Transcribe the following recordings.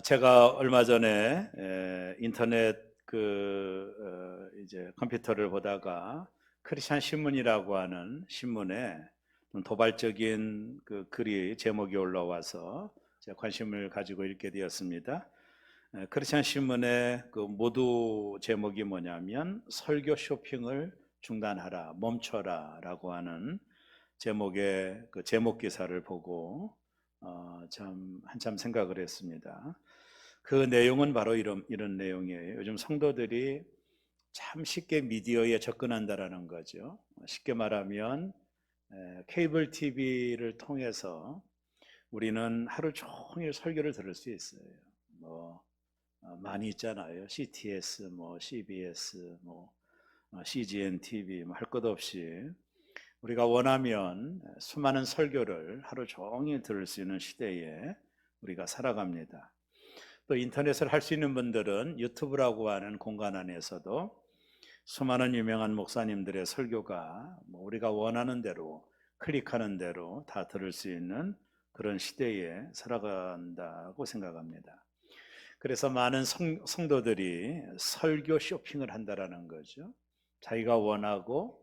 제가 얼마 전에 인터넷 이제 컴퓨터를 보다가 크리스천 신문이라고 하는 신문에 좀 도발적인 그 글이 제목이 올라와서 제가 관심을 가지고 읽게 되었습니다. 크리스천 신문의 그 모두 제목이 뭐냐면 설교 쇼핑을 중단하라, 멈춰라라고 하는 제목의 그 제목 기사를 보고 참 한참 생각을 했습니다. 그 내용은 바로 이런 내용이에요. 요즘 성도들이 참 쉽게 미디어에 접근한다라는 거죠. 쉽게 말하면 케이블 TV를 통해서 우리는 하루 종일 설교를 들을 수 있어요. 뭐 많이 있잖아요. CTS, 뭐 CBS, 뭐 CGN TV, 뭐 할 것 없이 우리가 원하면 수많은 설교를 하루 종일 들을 수 있는 시대에 우리가 살아갑니다. 또 인터넷을 할 수 있는 분들은 유튜브라고 하는 공간 안에서도 수많은 유명한 목사님들의 설교가 우리가 원하는 대로 클릭하는 대로 다 들을 수 있는 그런 시대에 살아간다고 생각합니다. 그래서 많은 성도들이 설교 쇼핑을 한다라는 거죠. 자기가 원하고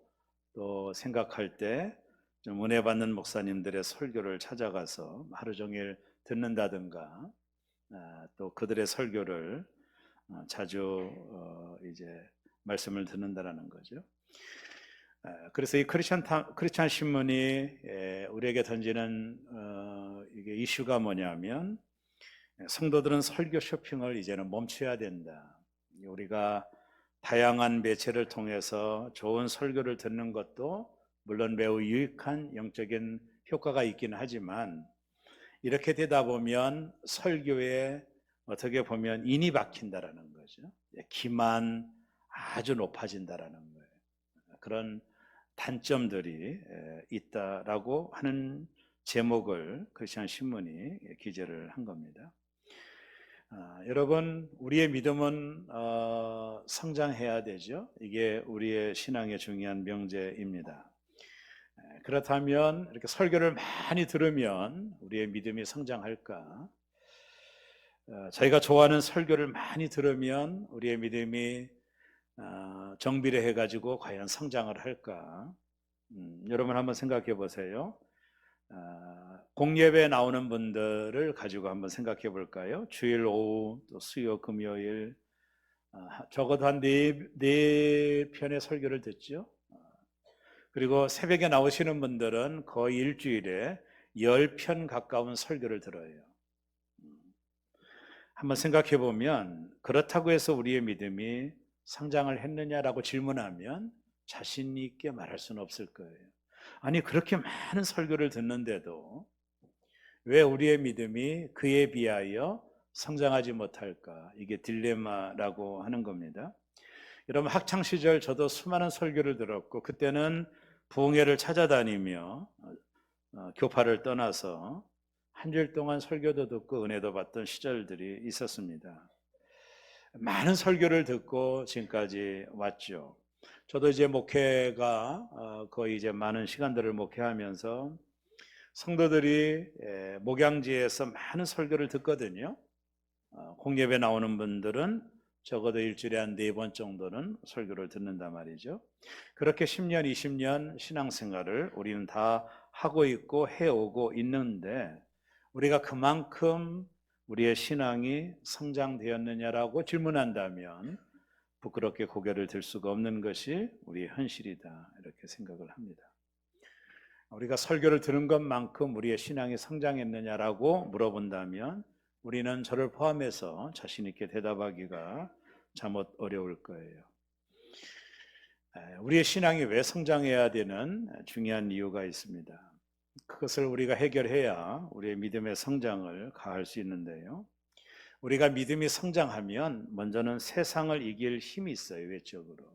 또 생각할 때 좀 은혜 받는 목사님들의 설교를 찾아가서 하루 종일 듣는다든가 또 그들의 설교를 자주 이제 말씀을 듣는다라는 거죠. 그래서 이 크리스천 신문이 우리에게 던지는 이게 이슈가 뭐냐면 성도들은 설교 쇼핑을 이제는 멈춰야 된다. 우리가 다양한 매체를 통해서 좋은 설교를 듣는 것도 물론 매우 유익한 영적인 효과가 있긴 하지만 이렇게 되다 보면 설교에 어떻게 보면 인이 박힌다라는 거죠. 기만 아주 높아진다라는 거예요. 그런 단점들이 있다라고 하는 제목을 크리스천 신문이 기재를 한 겁니다. 여러분, 우리의 믿음은 성장해야 되죠. 이게 우리의 신앙의 중요한 명제입니다. 그렇다면 이렇게 설교를 많이 들으면 우리의 믿음이 성장할까? 저희가 좋아하는 설교를 많이 들으면 우리의 믿음이 정비례해 가지고 과연 성장을 할까? 여러분 한번 생각해 보세요. 공예배에 나오는 분들을 가지고 한번 생각해 볼까요? 주일 오후 또 수요 금요일 적어도 한 네 편의 설교를 듣죠. 그리고 새벽에 나오시는 분들은 거의 일주일에 10편 가까운 설교를 들어요. 한번 생각해 보면 그렇다고 해서 우리의 믿음이 성장을 했느냐라고 질문하면 자신 있게 말할 수는 없을 거예요. 아니 그렇게 많은 설교를 듣는데도 왜 우리의 믿음이 그에 비하여 성장하지 못할까? 이게 딜레마라고 하는 겁니다. 여러분 학창 시절 저도 수많은 설교를 들었고 그때는 부흥회를 찾아다니며 교파를 떠나서 한 주일 동안 설교도 듣고 은혜도 받던 시절들이 있었습니다. 많은 설교를 듣고 지금까지 왔죠. 저도 이제 목회가 거의 이제 많은 시간들을 목회하면서 성도들이 목양지에서 많은 설교를 듣거든요. 공예배 나오는 분들은 적어도 일주일에 한 4번 정도는 설교를 듣는단 말이죠. 그렇게 10년, 20년 신앙생활을 우리는 다 하고 있고 해오고 있는데 우리가 그만큼 우리의 신앙이 성장되었느냐라고 질문한다면 부끄럽게 고개를 들 수가 없는 것이 우리의 현실이다 이렇게 생각을 합니다. 우리가 설교를 들은 것만큼 우리의 신앙이 성장했느냐라고 물어본다면 우리는 저를 포함해서 자신 있게 대답하기가 잠옷 어려울 거예요. 우리의 신앙이 왜 성장해야 되는 중요한 이유가 있습니다. 그것을 우리가 해결해야 우리의 믿음의 성장을 가할 수 있는데요. 우리가 믿음이 성장하면 먼저는 세상을 이길 힘이 있어요. 외적으로.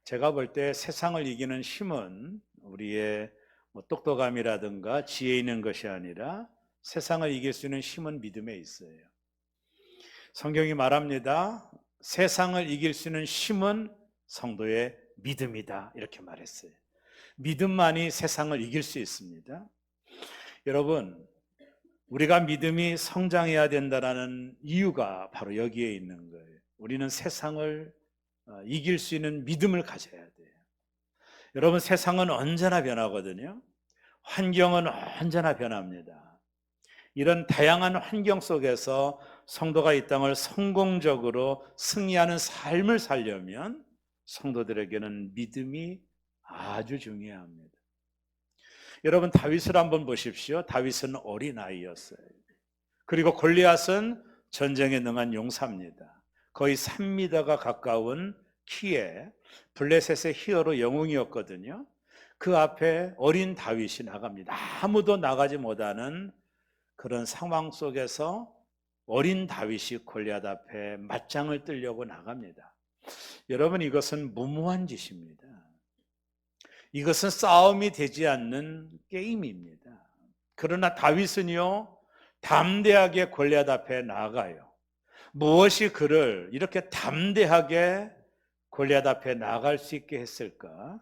제가 볼 때 세상을 이기는 힘은 우리의 똑똑함이라든가 지혜 있는 것이 아니라 세상을 이길 수 있는 힘은 믿음에 있어요. 성경이 말합니다. 세상을 이길 수 있는 힘은 성도의 믿음이다 이렇게 말했어요. 믿음만이 세상을 이길 수 있습니다. 여러분 우리가 믿음이 성장해야 된다는 이유가 바로 여기에 있는 거예요. 우리는 세상을 이길 수 있는 믿음을 가져야 돼요. 여러분, 세상은 언제나 변하거든요. 환경은 언제나 변합니다. 이런 다양한 환경 속에서 성도가 이 땅을 성공적으로 승리하는 삶을 살려면 성도들에게는 믿음이 아주 중요합니다. 여러분, 다윗을 한번 보십시오. 다윗은 어린아이였어요. 그리고 골리앗은 전쟁에 능한 용사입니다. 거의 3m가 가까운 키에 블레셋의 히어로 영웅이었거든요. 그 앞에 어린 다윗이 나갑니다. 아무도 나가지 못하는 그런 상황 속에서 어린 다윗이 골리앗 앞에 맞짱을 뜨려고 나갑니다. 여러분, 이것은 무모한 짓입니다. 이것은 싸움이 되지 않는 게임입니다. 그러나 다윗은요, 담대하게 골리앗 앞에 나가요. 무엇이 그를 이렇게 담대하게 골리앗 앞에 나갈 수 있게 했을까?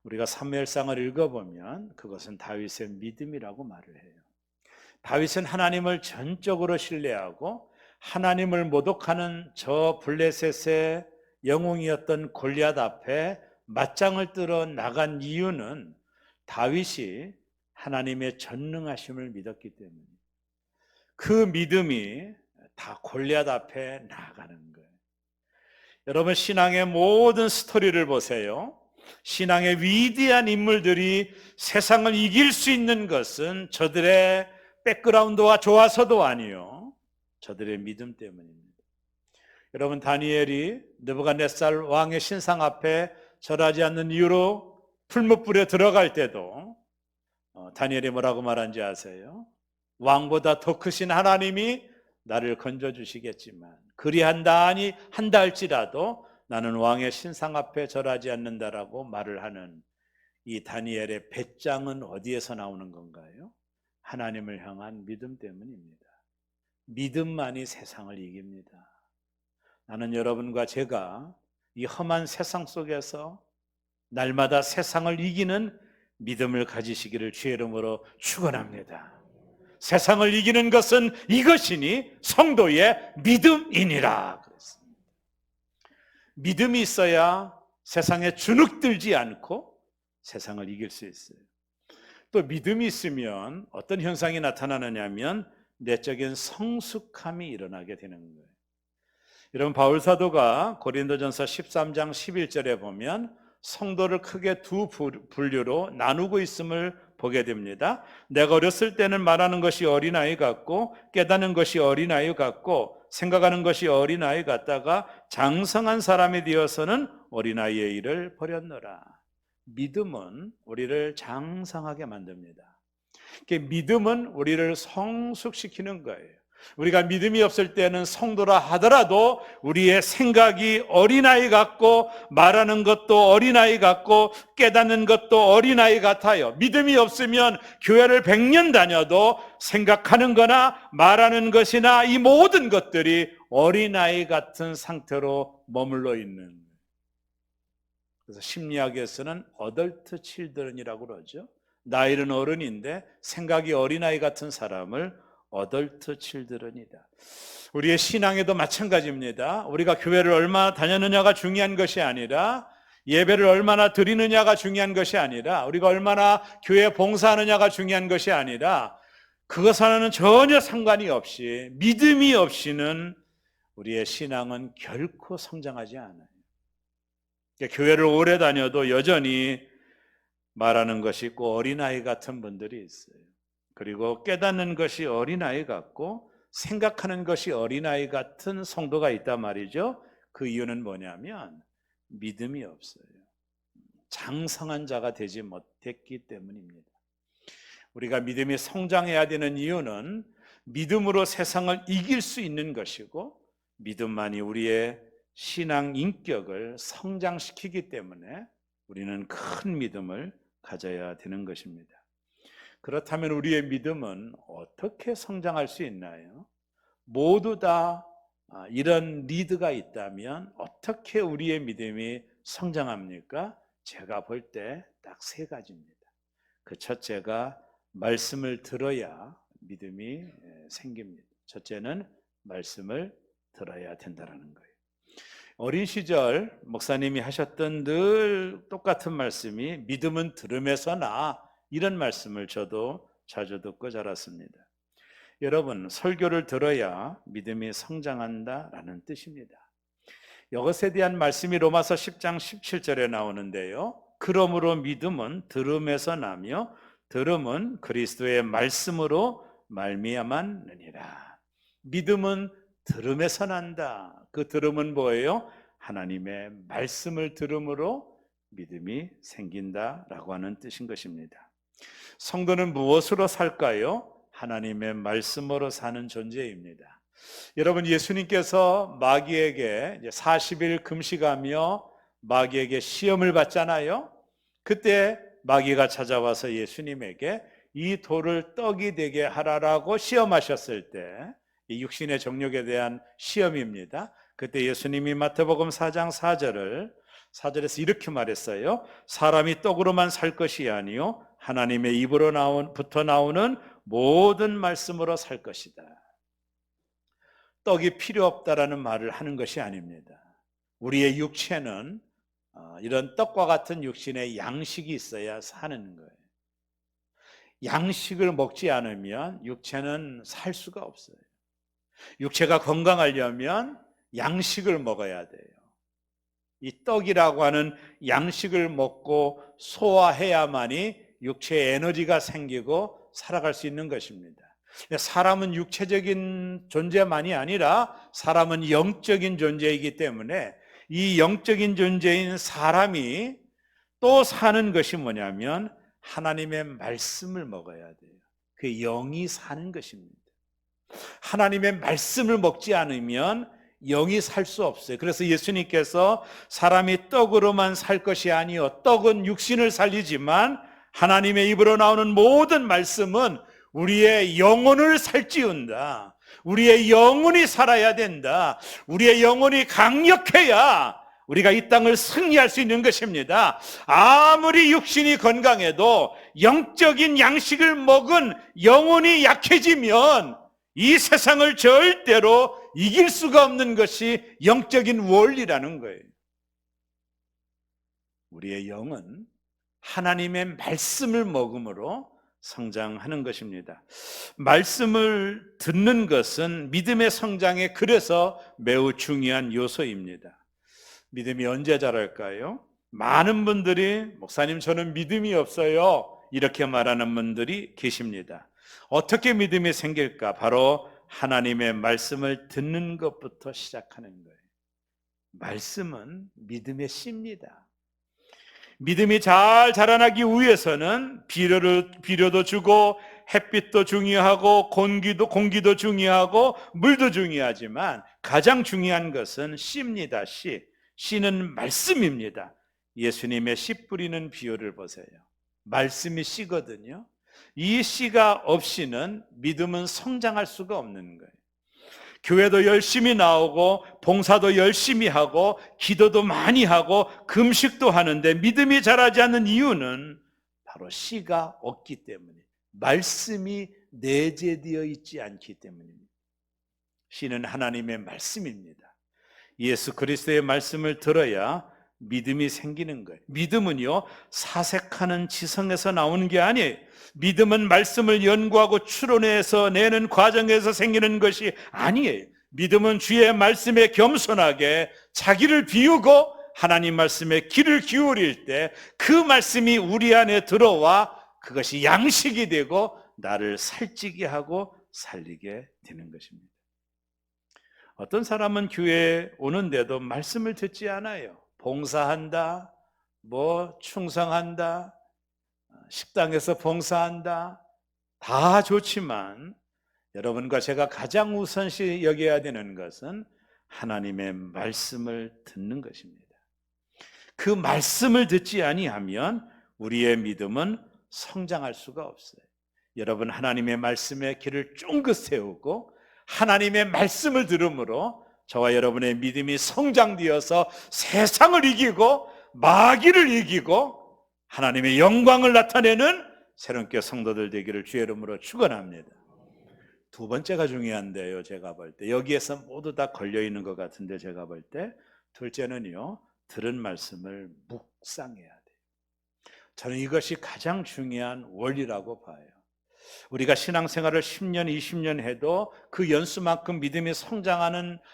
우리가 사무엘상을 읽어보면 그것은 다윗의 믿음이라고 말을 해요. 다윗은 하나님을 전적으로 신뢰하고 하나님을 모독하는 저 블레셋의 영웅이었던 골리앗 앞에 맞짱을 뜨러 나간 이유는 다윗이 하나님의 전능하심을 믿었기 때문입니다. 그 믿음이 다 골리앗 앞에 나가는 거예요. 여러분, 신앙의 모든 스토리를 보세요. 신앙의 위대한 인물들이 세상을 이길 수 있는 것은 저들의 백그라운드가 좋아서도 아니요, 저들의 믿음 때문입니다. 여러분, 다니엘이 느부갓네살 왕의 신상 앞에 절하지 않는 이유로 풀무불에 들어갈 때도 다니엘이 뭐라고 말한지 아세요? 왕보다 더 크신 하나님이 나를 건져주시겠지만 그리한다 할지라도 나는 왕의 신상 앞에 절하지 않는다라고 말을 하는 이 다니엘의 배짱은 어디에서 나오는 건가요? 하나님을 향한 믿음 때문입니다. 믿음만이 세상을 이깁니다. 나는 여러분과 제가 이 험한 세상 속에서 날마다 세상을 이기는 믿음을 가지시기를 주의 이름으로 축원합니다. 세상을 이기는 것은 이것이니 성도의 믿음이니라 그랬습니다. 믿음이 있어야 세상에 주눅들지 않고 세상을 이길 수 있어요. 또 믿음이 있으면 어떤 현상이 나타나느냐 하면 내적인 성숙함이 일어나게 되는 거예요. 여러분, 바울 사도가 고린도전서 13장 11절에 보면 성도를 크게 두 분류로 나누고 있음을 보게 됩니다. 내가 어렸을 때는 말하는 것이 어린아이 같고 깨닫는 것이 어린아이 같고 생각하는 것이 어린아이 같다가 장성한 사람이 되어서는 어린아이의 일을 버렸노라. 믿음은 우리를 장성하게 만듭니다. 믿음은 우리를 성숙시키는 거예요. 우리가 믿음이 없을 때는 성도라 하더라도 우리의 생각이 어린아이 같고 말하는 것도 어린아이 같고 깨닫는 것도 어린아이 같아요. 믿음이 없으면 교회를 100년 다녀도 생각하는 거나 말하는 것이나 이 모든 것들이 어린아이 같은 상태로 머물러 있는 거예요. 그래서 심리학에서는 어덜트 칠드런이라고 그러죠. 나이는 어른인데 생각이 어린아이 같은 사람을 어덜트 칠드런이다. 우리의 신앙에도 마찬가지입니다. 우리가 교회를 얼마나 다녔느냐가 중요한 것이 아니라, 예배를 얼마나 드리느냐가 중요한 것이 아니라, 우리가 얼마나 교회에 봉사하느냐가 중요한 것이 아니라, 그것과는 전혀 상관이 없이 믿음이 없이는 우리의 신앙은 결코 성장하지 않아요. 교회를 오래 다녀도 여전히 말하는 것이 있고 어린아이 같은 분들이 있어요. 그리고 깨닫는 것이 어린아이 같고 생각하는 것이 어린아이 같은 성도가 있단 말이죠. 그 이유는 뭐냐면 믿음이 없어요. 장성한 자가 되지 못했기 때문입니다. 우리가 믿음이 성장해야 되는 이유는 믿음으로 세상을 이길 수 있는 것이고 믿음만이 우리의 신앙 인격을 성장시키기 때문에 우리는 큰 믿음을 가져야 되는 것입니다. 그렇다면 우리의 믿음은 어떻게 성장할 수 있나요? 모두 다 이런 리드가 있다면 어떻게 우리의 믿음이 성장합니까? 제가 볼 때 딱 세 가지입니다. 그 첫째가 말씀을 들어야 믿음이 생깁니다. 첫째는 말씀을 들어야 된다는 거예요. 어린 시절 목사님이 하셨던 늘 똑같은 말씀이 믿음은 들음에서 나, 이런 말씀을 저도 자주 듣고 자랐습니다. 여러분, 설교를 들어야 믿음이 성장한다라는 뜻입니다. 이것에 대한 말씀이 로마서 10장 17절에 나오는데요. 그러므로 믿음은 들음에서 나며 들음은 그리스도의 말씀으로 말미암았느니라. 믿음은 들음에서 난다. 그 들음은 뭐예요? 하나님의 말씀을 들음으로 믿음이 생긴다라고 하는 뜻인 것입니다. 성도는 무엇으로 살까요? 하나님의 말씀으로 사는 존재입니다. 여러분, 예수님께서 마귀에게 40일 금식하며 마귀에게 시험을 받잖아요. 그때 마귀가 찾아와서 예수님에게 이 돌을 떡이 되게 하라라고 시험하셨을 때, 이 육신의 정욕에 대한 시험입니다. 그때 예수님이 마태복음 4장 4절에서 이렇게 말했어요. 사람이 떡으로만 살 것이 아니요 하나님의 입으로부터 나오는 모든 말씀으로 살 것이다. 떡이 필요 없다라는 말을 하는 것이 아닙니다. 우리의 육체는 이런 떡과 같은 육신의 양식이 있어야 사는 거예요. 양식을 먹지 않으면 육체는 살 수가 없어요. 육체가 건강하려면 양식을 먹어야 돼요. 이 떡이라고 하는 양식을 먹고 소화해야만이 육체에 에너지가 생기고 살아갈 수 있는 것입니다. 사람은 육체적인 존재만이 아니라 사람은 영적인 존재이기 때문에 이 영적인 존재인 사람이 또 사는 것이 뭐냐면 하나님의 말씀을 먹어야 돼요. 그 영이 사는 것입니다. 하나님의 말씀을 먹지 않으면 영이 살 수 없어요. 그래서 예수님께서 사람이 떡으로만 살 것이 아니요 떡은 육신을 살리지만 하나님의 입으로 나오는 모든 말씀은 우리의 영혼을 살찌운다. 우리의 영혼이 살아야 된다. 우리의 영혼이 강력해야 우리가 이 땅을 승리할 수 있는 것입니다. 아무리 육신이 건강해도 영적인 양식을 먹은 영혼이 약해지면 이 세상을 절대로 이길 수가 없는 것이 영적인 원리라는 거예요. 우리의 영은 하나님의 말씀을 먹음으로 성장하는 것입니다. 말씀을 듣는 것은 믿음의 성장에 그래서 매우 중요한 요소입니다. 믿음이 언제 자랄까요? 많은 분들이 목사님 저는 믿음이 없어요 이렇게 말하는 분들이 계십니다. 어떻게 믿음이 생길까? 바로 하나님의 말씀을 듣는 것부터 시작하는 거예요. 말씀은 믿음의 씨입니다. 믿음이 잘 자라나기 위해서는 비료도 주고 햇빛도 중요하고 공기도 중요하고 물도 중요하지만 가장 중요한 것은 씨입니다. 씨는 말씀입니다. 예수님의 씨 뿌리는 비유를 보세요. 말씀이 씨거든요. 이 씨가 없이는 믿음은 성장할 수가 없는 거예요. 교회도 열심히 나오고 봉사도 열심히 하고 기도도 많이 하고 금식도 하는데 믿음이 자라지 않는 이유는 바로 씨가 없기 때문에, 말씀이 내재되어 있지 않기 때문입니다. 씨는 하나님의 말씀입니다. 예수 그리스도의 말씀을 들어야 믿음이 생기는 거예요. 믿음은요, 사색하는 지성에서 나오는 게 아니에요. 믿음은 말씀을 연구하고 추론해서 내는 과정에서 생기는 것이 아니에요. 믿음은 주의 말씀에 겸손하게 자기를 비우고 하나님 말씀에 귀를 기울일 때 그 말씀이 우리 안에 들어와 그것이 양식이 되고 나를 살찌게 하고 살리게 되는 것입니다. 어떤 사람은 교회에 오는데도 말씀을 듣지 않아요. 봉사한다, 충성한다, 식당에서 봉사한다, 다 좋지만 여러분과 제가 가장 우선시 여겨야 되는 것은 하나님의 말씀을 듣는 것입니다. 그 말씀을 듣지 아니하면 우리의 믿음은 성장할 수가 없어요. 여러분, 하나님의 말씀에 귀를 쫑긋 세우고 하나님의 말씀을 들음으로 저와 여러분의 믿음이 성장되어서 세상을 이기고 마귀를 이기고 하나님의 영광을 나타내는 새롭게 성도들 되기를 주의 이름으로 축원합니다. 두 번째가 중요한데요. 제가 볼 때 여기에서 모두 다 걸려 있는 것 같은데 제가 볼 때 둘째는요. 들은 말씀을 묵상해야 돼요. 저는 이것이 가장 중요한 원리라고 봐요. 우리가 신앙생활을 10년, 20년 해도 그 연수만큼 믿음이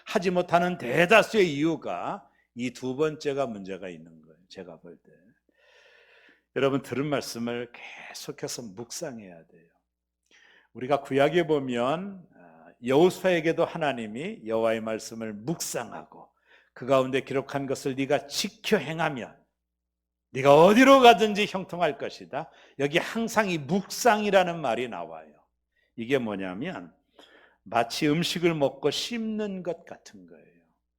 하지 못하는 대다수의 이유가 이 두 번째가 문제가 있는 거예요. 제가 볼 때. 여러분 들은 말씀을 계속해서 묵상해야 돼요. 우리가 구약에 보면 여호수아에게도 하나님이 여호와의 말씀을 묵상하고 그 가운데 기록한 것을 네가 지켜 행하면 네가 어디로 가든지 형통할 것이다. 여기 항상 이 묵상이라는 말이 나와요. 이게 뭐냐면 마치 음식을 먹고 씹는 것 같은 거예요.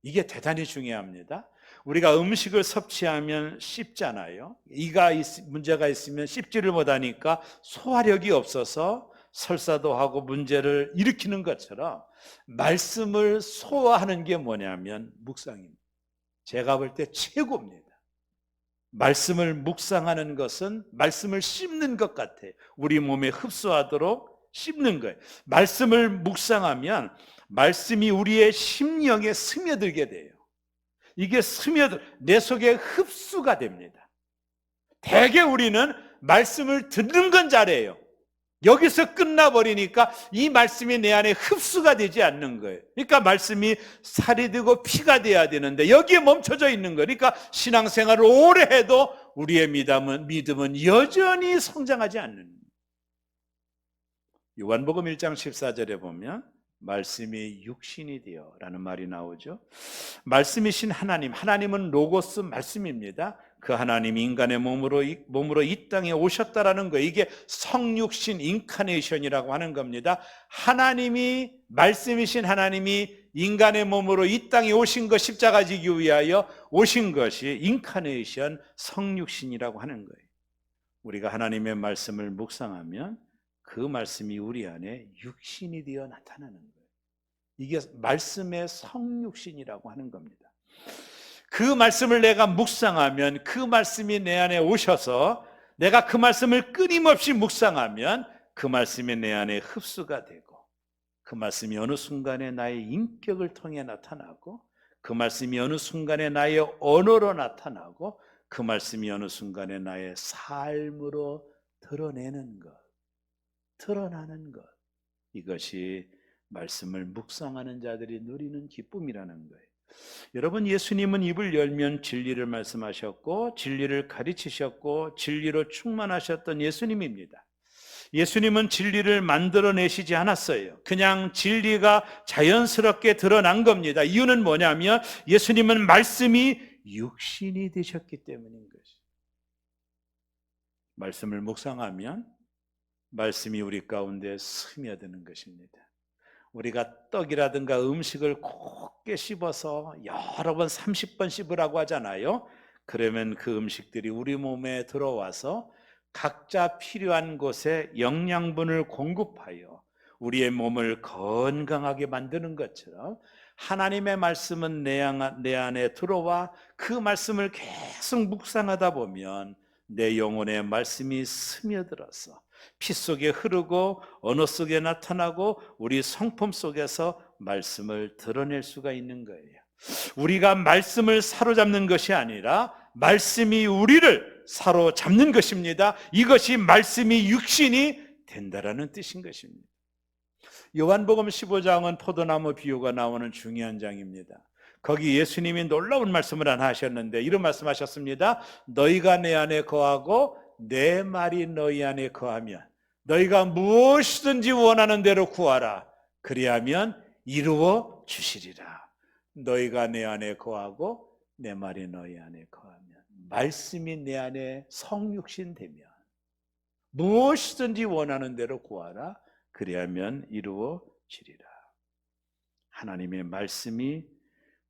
이게 대단히 중요합니다. 우리가 음식을 섭취하면 씹잖아요. 이가 문제가 있으면 씹지를 못하니까 소화력이 없어서 설사도 하고 문제를 일으키는 것처럼 말씀을 소화하는 게 뭐냐면 묵상입니다. 제가 볼 때 최고입니다. 말씀을 묵상하는 것은 말씀을 씹는 것 같아요. 우리 몸에 흡수하도록 씹는 거예요. 말씀을 묵상하면 말씀이 우리의 심령에 스며들게 돼요. 이게 내 속에 흡수가 됩니다. 대개 우리는 말씀을 듣는 건 잘해요. 여기서 끝나버리니까 이 말씀이 내 안에 흡수가 되지 않는 거예요. 그러니까 말씀이 살이 되고 피가 돼야 되는데 여기에 멈춰져 있는 거예요. 그러니까 신앙생활을 오래 해도 우리의 믿음은 여전히 성장하지 않는 거예요. 요한복음 1장 14절에 보면 말씀이 육신이 되어 라는 말이 나오죠. 말씀이신 하나님은 로고스 말씀입니다. 그 하나님이 인간의 몸으로 이 땅에 오셨다라는 거, 이게 성육신 인카네이션이라고 하는 겁니다. 말씀이신 하나님이 인간의 몸으로 이 땅에 오신 것, 십자가 지기 위하여 오신 것이 인카네이션, 성육신이라고 하는 거예요. 우리가 하나님의 말씀을 묵상하면 그 말씀이 우리 안에 육신이 되어 나타나는 거예요. 이게 말씀의 성육신이라고 하는 겁니다. 그 말씀을 내가 묵상하면 그 말씀이 내 안에 오셔서 내가 그 말씀을 끊임없이 묵상하면 그 말씀이 내 안에 흡수가 되고 그 말씀이 어느 순간에 나의 인격을 통해 나타나고 그 말씀이 어느 순간에 나의 언어로 나타나고 그 말씀이 어느 순간에 나의 삶으로 드러나는 것. 이것이 말씀을 묵상하는 자들이 누리는 기쁨이라는 거예요. 여러분, 예수님은 입을 열면 진리를 말씀하셨고 진리를 가르치셨고 진리로 충만하셨던 예수님입니다. 예수님은 진리를 만들어내시지 않았어요. 그냥 진리가 자연스럽게 드러난 겁니다. 이유는 뭐냐면 예수님은 말씀이 육신이 되셨기 때문인 것이죠. 말씀을 묵상하면 말씀이 우리 가운데 스며드는 것입니다. 우리가 떡이라든가 음식을 곱게 씹어서 여러 번 30번 씹으라고 하잖아요. 그러면 그 음식들이 우리 몸에 들어와서 각자 필요한 곳에 영양분을 공급하여 우리의 몸을 건강하게 만드는 것처럼 하나님의 말씀은 내 안에 들어와 그 말씀을 계속 묵상하다 보면 내 영혼에 말씀이 스며들어서 피 속에 흐르고 언어 속에 나타나고 우리 성품 속에서 말씀을 드러낼 수가 있는 거예요. 우리가 말씀을 사로잡는 것이 아니라 말씀이 우리를 사로잡는 것입니다. 이것이 말씀이 육신이 된다라는 뜻인 것입니다. 요한복음 15장은 포도나무 비유가 나오는 중요한 장입니다. 거기 예수님이 놀라운 말씀을 하나 하셨는데 이런 말씀하셨습니다. 너희가 내 안에 거하고 내 말이 너희 안에 거하면 너희가 무엇이든지 원하는 대로 구하라. 그리하면 이루어 주시리라. 너희가 내 안에 거하고 내 말이 너희 안에 거하면, 말씀이 내 안에 성육신 되면 무엇이든지 원하는 대로 구하라. 그리하면 이루어지리라. 하나님의 말씀이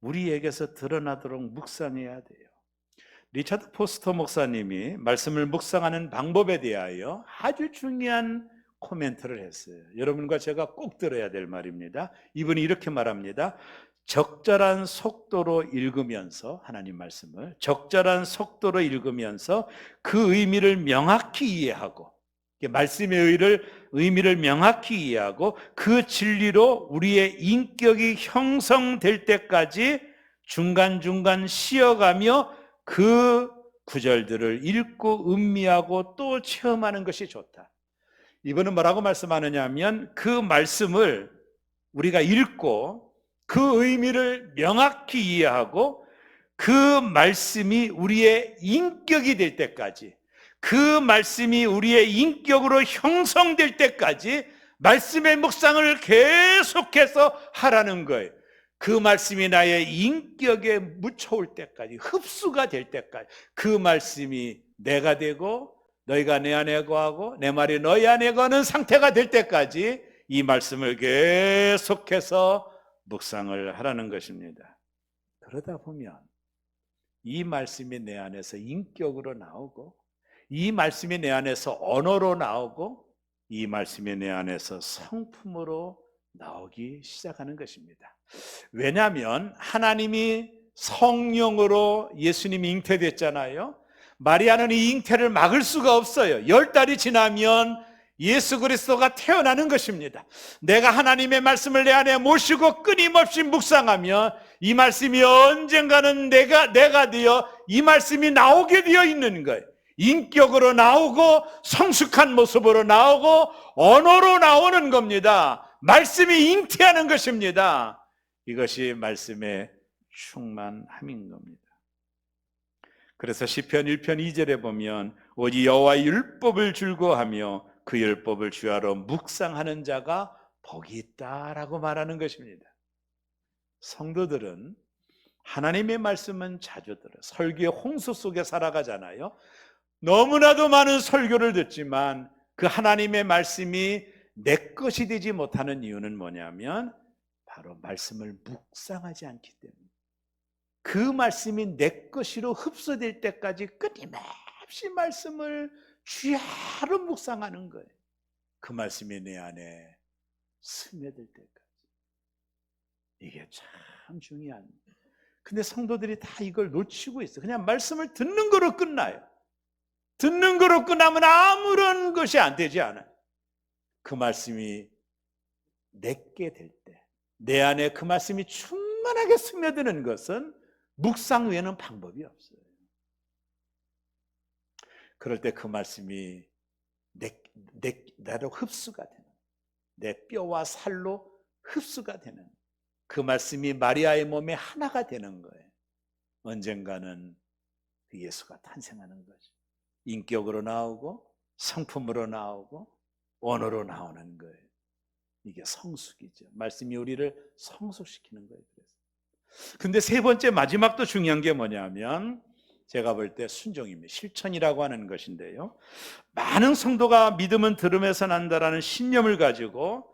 우리에게서 드러나도록 묵상해야 돼요. 리차드 포스터 목사님이 말씀을 묵상하는 방법에 대하여 아주 중요한 코멘트를 했어요. 여러분과 제가 꼭 들어야 될 말입니다. 이분이 이렇게 말합니다. 적절한 속도로 읽으면서, 하나님 말씀을 적절한 속도로 읽으면서 그 의미를 명확히 이해하고 말씀의 의미를 명확히 이해하고 그 진리로 우리의 인격이 형성될 때까지 중간중간 쉬어가며 그 구절들을 읽고 음미하고 또 체험하는 것이 좋다. 이번은 뭐라고 말씀하느냐 하면 그 말씀을 우리가 읽고 그 의미를 명확히 이해하고 그 말씀이 우리의 인격이 될 때까지, 그 말씀이 우리의 인격으로 형성될 때까지 말씀의 묵상을 계속해서 하라는 거예요. 그 말씀이 나의 인격에 묻혀올 때까지, 흡수가 될 때까지, 그 말씀이 내가 되고 너희가 내 안에 거하고 내 말이 너희 안에 거하는 상태가 될 때까지 이 말씀을 계속해서 묵상을 하라는 것입니다. 그러다 보면 이 말씀이 내 안에서 인격으로 나오고, 이 말씀이 내 안에서 언어로 나오고, 이 말씀이 내 안에서 성품으로 나오기 시작하는 것입니다. 왜냐하면 하나님이 성령으로 예수님이 잉태됐잖아요. 마리아는 이 잉태를 막을 수가 없어요. 10달이 지나면 예수 그리스도가 태어나는 것입니다. 내가 하나님의 말씀을 내 안에 모시고 끊임없이 묵상하며 이 말씀이 언젠가는 내가 되어 이 말씀이 나오게 되어 있는 거예요. 인격으로 나오고 성숙한 모습으로 나오고 언어로 나오는 겁니다. 말씀이 잉태하는 것입니다. 이것이 말씀의 충만함인 겁니다. 그래서 시편 1편 2절에 보면 오직 여호와의 율법을 즐거워하며 그 율법을 주야로 묵상하는 자가 복이 있다라고 말하는 것입니다. 성도들은 하나님의 말씀은 자주 들어요. 설교의 홍수 속에 살아가잖아요. 너무나도 많은 설교를 듣지만 그 하나님의 말씀이 내 것이 되지 못하는 이유는 뭐냐면 바로 말씀을 묵상하지 않기 때문에, 그 말씀이 내 것으로 흡수될 때까지 끊임없이 말씀을 주야로 묵상하는 거예요. 그 말씀이 내 안에 스며들 때까지. 이게 참 중요합니다. 근데 성도들이 다 이걸 놓치고 있어요. 그냥 말씀을 듣는 거로 끝나요. 듣는 거로 끝나면 아무런 것이 안 되지 않아요. 그 말씀이 내게 될 때, 내 안에 그 말씀이 충만하게 스며드는 것은 묵상 외에는 방법이 없어요. 그럴 때 그 말씀이 나로 흡수가 되는, 내 뼈와 살로 흡수가 되는 그 말씀이 마리아의 몸에 하나가 되는 거예요. 언젠가는 그 예수가 탄생하는 거죠. 인격으로 나오고 성품으로 나오고 언어로 나오는 거예요. 이게 성숙이죠. 말씀이 우리를 성숙시키는 거예요. 근데 세 번째 마지막도 중요한 게 뭐냐면 제가 볼 때 순종입니다. 실천이라고 하는 것인데요, 많은 성도가 믿음은 들음에서 난다라는 신념을 가지고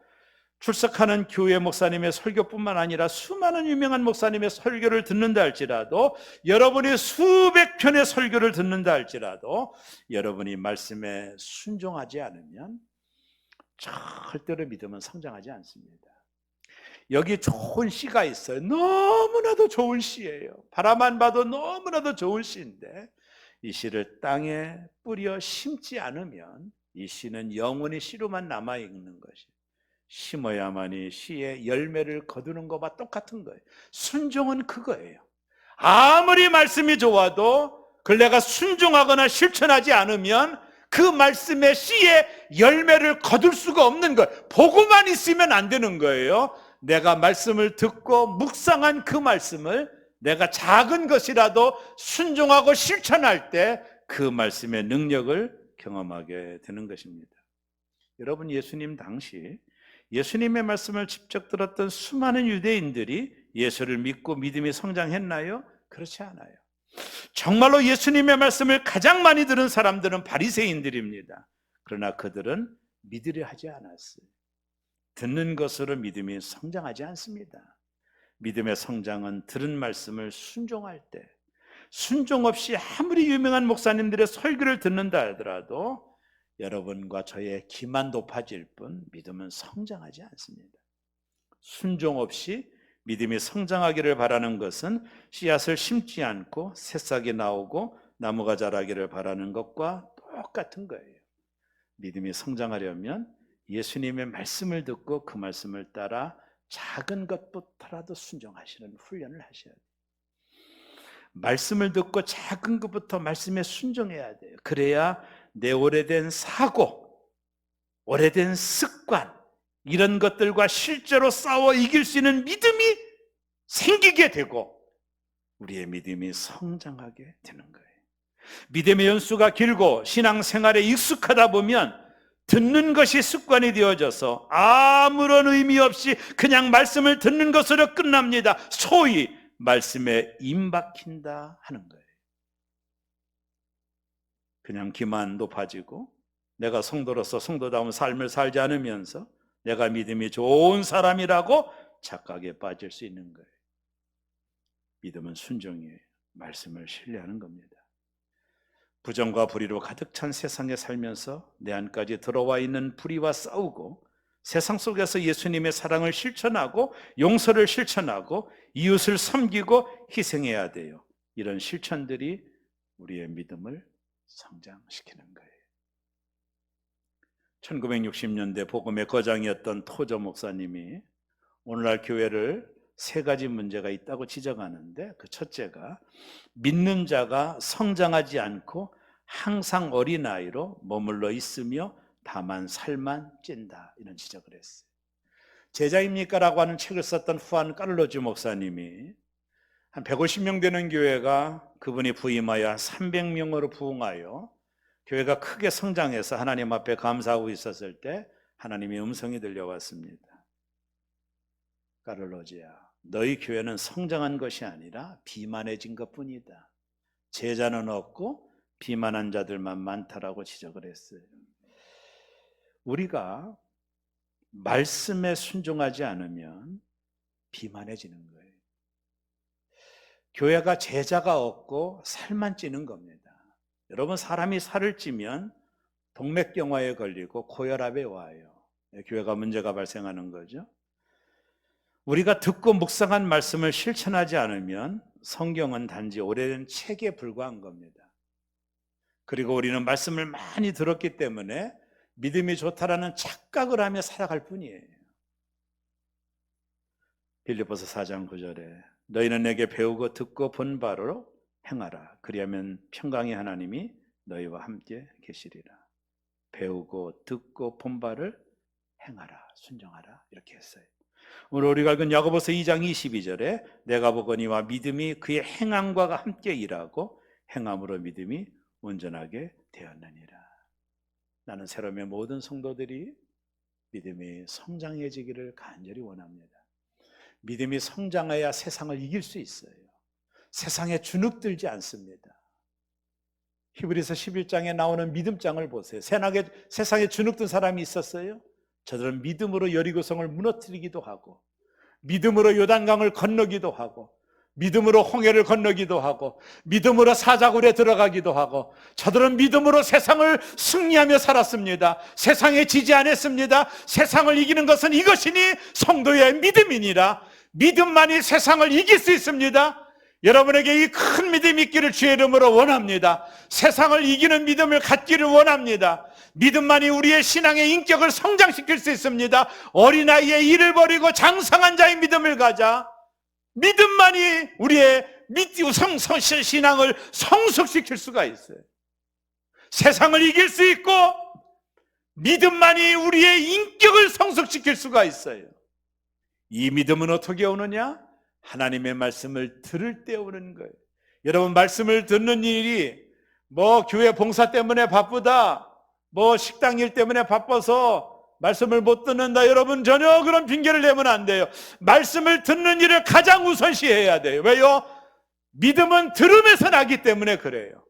출석하는 교회 목사님의 설교뿐만 아니라 수많은 유명한 목사님의 설교를 듣는다 할지라도, 여러분이 수백 편의 설교를 듣는다 할지라도 여러분이 말씀에 순종하지 않으면 절대로 믿음은 성장하지 않습니다. 여기 좋은 시가 있어요. 너무나도 좋은 시예요. 바라만 봐도 너무나도 좋은 시인데 이 시를 땅에 뿌려 심지 않으면 이 시는 영원히 시로만 남아있는 것이에요. 심어야만이 시의 열매를 거두는 것과 똑같은 거예요. 순종은 그거예요. 아무리 말씀이 좋아도 그걸 내가 순종하거나 실천하지 않으면 그 말씀의 씨의 열매를 거둘 수가 없는 거예요. 보고만 있으면 안 되는 거예요. 내가 말씀을 듣고 묵상한 그 말씀을 내가 작은 것이라도 순종하고 실천할 때 그 말씀의 능력을 경험하게 되는 것입니다. 여러분, 예수님 당시 예수님의 말씀을 직접 들었던 수많은 유대인들이 예수를 믿고 믿음이 성장했나요? 그렇지 않아요. 정말로 예수님의 말씀을 가장 많이 들은 사람들은 바리새인들입니다. 그러나 그들은 믿으려 하지 않았어요. 듣는 것으로 믿음이 성장하지 않습니다. 믿음의 성장은 들은 말씀을 순종할 때, 순종 없이 아무리 유명한 목사님들의 설교를 듣는다 하더라도 여러분과 저의 기만 높아질 뿐 믿음은 성장하지 않습니다. 순종 없이 믿음이 성장하기를 바라는 것은 씨앗을 심지 않고 새싹이 나오고 나무가 자라기를 바라는 것과 똑같은 거예요. 믿음이 성장하려면 예수님의 말씀을 듣고 그 말씀을 따라 작은 것부터라도 순종하시는 훈련을 하셔야 돼요. 말씀을 듣고 작은 것부터 말씀에 순종해야 돼요. 그래야 내 오래된 사고, 오래된 습관, 이런 것들과 실제로 싸워 이길 수 있는 믿음이 생기게 되고 우리의 믿음이 성장하게 되는 거예요. 믿음의 연수가 길고 신앙생활에 익숙하다 보면 듣는 것이 습관이 되어져서 아무런 의미 없이 그냥 말씀을 듣는 것으로 끝납니다. 소위 말씀에 임박힌다 하는 거예요. 그냥 기만 높아지고 내가 성도로서 성도다운 삶을 살지 않으면서 내가 믿음이 좋은 사람이라고 착각에 빠질 수 있는 거예요. 믿음은 순종이에요. 말씀을 신뢰하는 겁니다. 부정과 불의로 가득 찬 세상에 살면서 내 안까지 들어와 있는 불의와 싸우고 세상 속에서 예수님의 사랑을 실천하고 용서를 실천하고 이웃을 섬기고 희생해야 돼요. 이런 실천들이 우리의 믿음을 성장시키는 거예요. 1960년대 복음의 거장이었던 토저 목사님이 오늘날 교회를 세 가지 문제가 있다고 지적하는데 그 첫째가 믿는 자가 성장하지 않고 항상 어린아이로 머물러 있으며 다만 살만 찐다, 이런 지적을 했어요. 제자입니까? 라고 하는 책을 썼던 후안 까를로즈 목사님이 한 150명 되는 교회가 그분이 부임하여 300명으로 부흥하여 교회가 크게 성장해서 하나님 앞에 감사하고 있었을 때 하나님의 음성이 들려왔습니다. 까를로즈야, 너희 교회는 성장한 것이 아니라 비만해진 것뿐이다. 제자는 없고 비만한 자들만 많다라고 지적을 했어요. 우리가 말씀에 순종하지 않으면 비만해지는 거예요. 교회가 제자가 없고 살만 찌는 겁니다. 여러분, 사람이 살을 찌면 동맥경화에 걸리고 고혈압에 와요. 교회가 문제가 발생하는 거죠. 우리가 듣고 묵상한 말씀을 실천하지 않으면 성경은 단지 오래된 책에 불과한 겁니다. 그리고 우리는 말씀을 많이 들었기 때문에 믿음이 좋다라는 착각을 하며 살아갈 뿐이에요. 빌립보서 4장 9절에 너희는 내게 배우고 듣고 본 바로 행하라. 그리하면 평강의 하나님이 너희와 함께 계시리라. 배우고 듣고 본 바를 행하라, 순종하라, 이렇게 했어요. 오늘 우리가 읽은 야고보서 2장 22절에 내가 보거니와 믿음이 그의 행함과 함께 일하고 행함으로 믿음이 온전하게 되었느니라. 나는 새롬의 모든 성도들이 믿음이 성장해지기를 간절히 원합니다. 믿음이 성장해야 세상을 이길 수 있어요. 세상에 주눅들지 않습니다. 히브리서 11장에 나오는 믿음장을 보세요. 세상에 주눅든 사람이 있었어요. 저들은 믿음으로 여리고성을 무너뜨리기도 하고 믿음으로 요단강을 건너기도 하고 믿음으로 홍해를 건너기도 하고 믿음으로 사자굴에 들어가기도 하고 저들은 믿음으로 세상을 승리하며 살았습니다. 세상에 지지 않았습니다. 세상을 이기는 것은 이것이니 성도의 믿음이니라. 믿음만이 세상을 이길 수 있습니다. 여러분에게 이 큰 믿음이 있기를 주의 이름으로 원합니다. 세상을 이기는 믿음을 갖기를 원합니다. 믿음만이 우리의 신앙의 인격을 성장시킬 수 있습니다. 어린아이의 일을 버리고 장성한 자의 믿음을 가자. 믿음만이 우리의 신앙을 성숙시킬 수가 있어요. 세상을 이길 수 있고 믿음만이 우리의 인격을 성숙시킬 수가 있어요. 이 믿음은 어떻게 오느냐? 하나님의 말씀을 들을 때 오는 거예요. 여러분, 말씀을 듣는 일이 교회 봉사 때문에 바쁘다, 식당 일 때문에 바빠서 말씀을 못 듣는다, 여러분 전혀 그런 핑계를 내면 안 돼요. 말씀을 듣는 일을 가장 우선시해야 돼요. 왜요? 믿음은 들음에서 나기 때문에 그래요.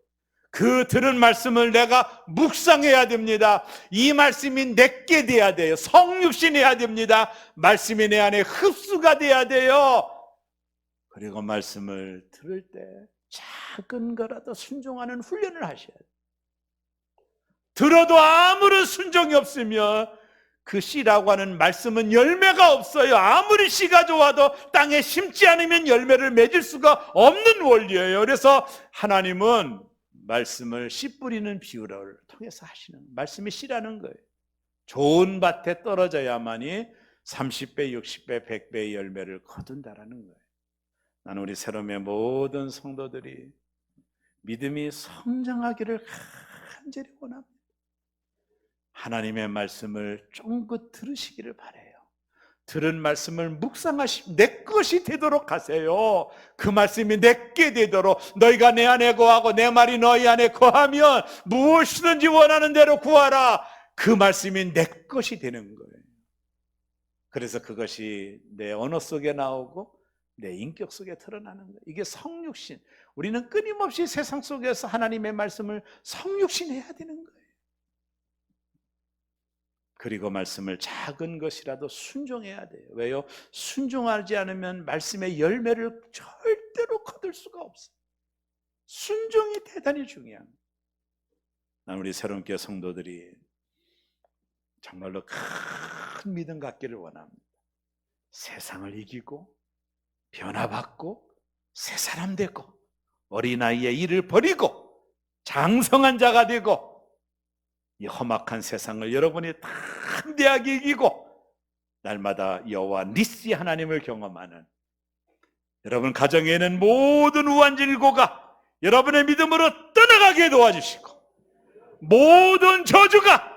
그 들은 말씀을 내가 묵상해야 됩니다. 이 말씀이 내게 돼야 돼요. 성육신해야 됩니다. 말씀이 내 안에 흡수가 돼야 돼요. 그리고 말씀을 들을 때 작은 거라도 순종하는 훈련을 하셔야 돼요. 들어도 아무런 순종이 없으면 그 씨라고 하는 말씀은 열매가 없어요. 아무리 씨가 좋아도 땅에 심지 않으면 열매를 맺을 수가 없는 원리예요. 그래서 하나님은 말씀을 씨 뿌리는 비유를 통해서 하시는, 말씀이 씨라는 거예요. 좋은 밭에 떨어져야만이 30배, 60배, 100배의 열매를 거둔다라는 거예요. 나는 우리 새롬의 모든 성도들이 믿음이 성장하기를 간절히 원합니다. 하나님의 말씀을 쫑긋 들으시기를 바라요. 들은 말씀을 묵상하시, 내 것이 되도록 하세요. 그 말씀이 내게 되도록, 너희가 내 안에 거하고 내 말이 너희 안에 거하면 무엇이든지 원하는 대로 구하라. 그 말씀이 내 것이 되는 거예요. 그래서 그것이 내 언어 속에 나오고 내 인격 속에 드러나는 거예요. 이게 성육신. 우리는 끊임없이 세상 속에서 하나님의 말씀을 성육신해야 되는 거예요. 그리고 말씀을 작은 것이라도 순종해야 돼요. 왜요? 순종하지 않으면 말씀의 열매를 절대로 거둘 수가 없어요. 순종이 대단히 중요합니다. 난 우리 새롬교회 성도들이 정말로 큰 믿음 갖기를 원합니다. 세상을 이기고 변화받고 새 사람 되고 어린아이의 일을 버리고 장성한 자가 되고 이 험악한 세상을 여러분이 담대하게 이기고 날마다 여호와 니시 하나님을 경험하는, 여러분 가정에는 모든 우환질고가 여러분의 믿음으로 떠나가게 도와주시고 모든 저주가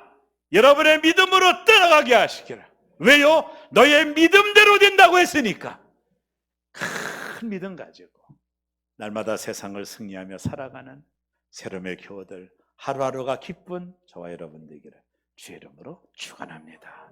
여러분의 믿음으로 떠나가게 하시기를. 왜요? 너의 믿음대로 된다고 했으니까. 큰 믿음 가지고 날마다 세상을 승리하며 살아가는 새롬의 교우들, 하루하루가 기쁜 저와 여러분 되기를 주의 이름으로 축원합니다.